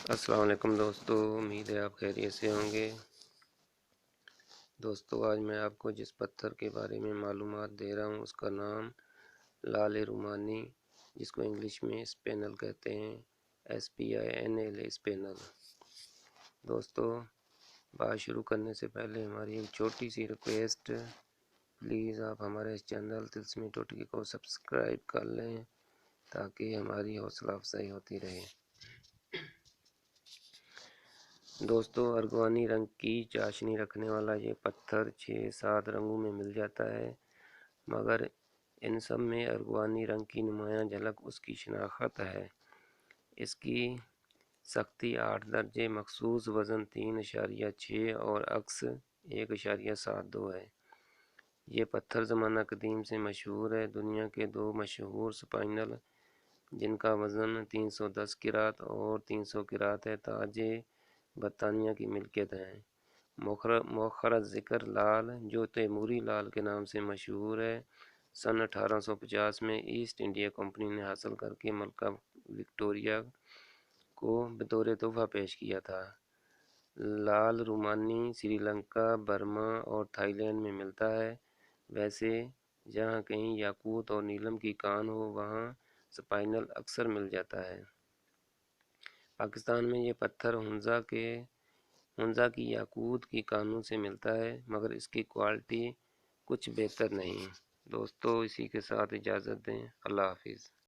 السلام علیکم دوستو، امید ہے آپ خیریت سے ہوں گے۔ دوستو آج میں آپ کو جس پتھر کے بارے میں معلومات دے رہا ہوں اس کا نام لال رومانی، جس کو انگلش میں اسپینل کہتے ہیں، SPINL اسپینل۔ دوستو بات شروع کرنے سے پہلے ہماری ایک چھوٹی سی ریکویسٹ، پلیز آپ ہمارے اس چینل طلسمی ٹوٹکی کو سبسکرائب کر لیں تاکہ ہماری حوصلہ افزائی ہوتی رہے۔ دوستو ارغوانی رنگ کی چاشنی رکھنے والا یہ پتھر 6-7 رنگوں میں مل جاتا ہے، مگر ان سب میں ارغوانی رنگ کی نمایاں جھلک اس کی شناخت ہے۔ اس کی سختی 8 درجے، مخصوص وزن 3.6 اور عکس 1.72 ہے۔ یہ پتھر زمانہ قدیم سے مشہور ہے۔ دنیا کے 2 مشہور سپائنل جن کا وزن 310 کیرات اور 300 کیرات ہے، تاج برطانیہ کی ملکیت ہیں۔ مؤخر ذکر لال، جو تیموری لال کے نام سے مشہور ہے، سن 1850 میں ایسٹ انڈیا کمپنی نے حاصل کر کے ملکہ وکٹوریہ کو بطور تحفہ پیش کیا تھا۔ لال رومانی سری لنکا، برما اور تھائی لینڈ میں ملتا ہے۔ ویسے جہاں کہیں یاقوت اور نیلم کی کان ہو وہاں سپائنل اکثر مل جاتا ہے۔ پاکستان میں یہ پتھر ہنزا کی یاقوت کی کانوں سے ملتا ہے، مگر اس کی کوالٹی کچھ بہتر نہیں۔ دوستو اسی کے ساتھ اجازت دیں، اللہ حافظ۔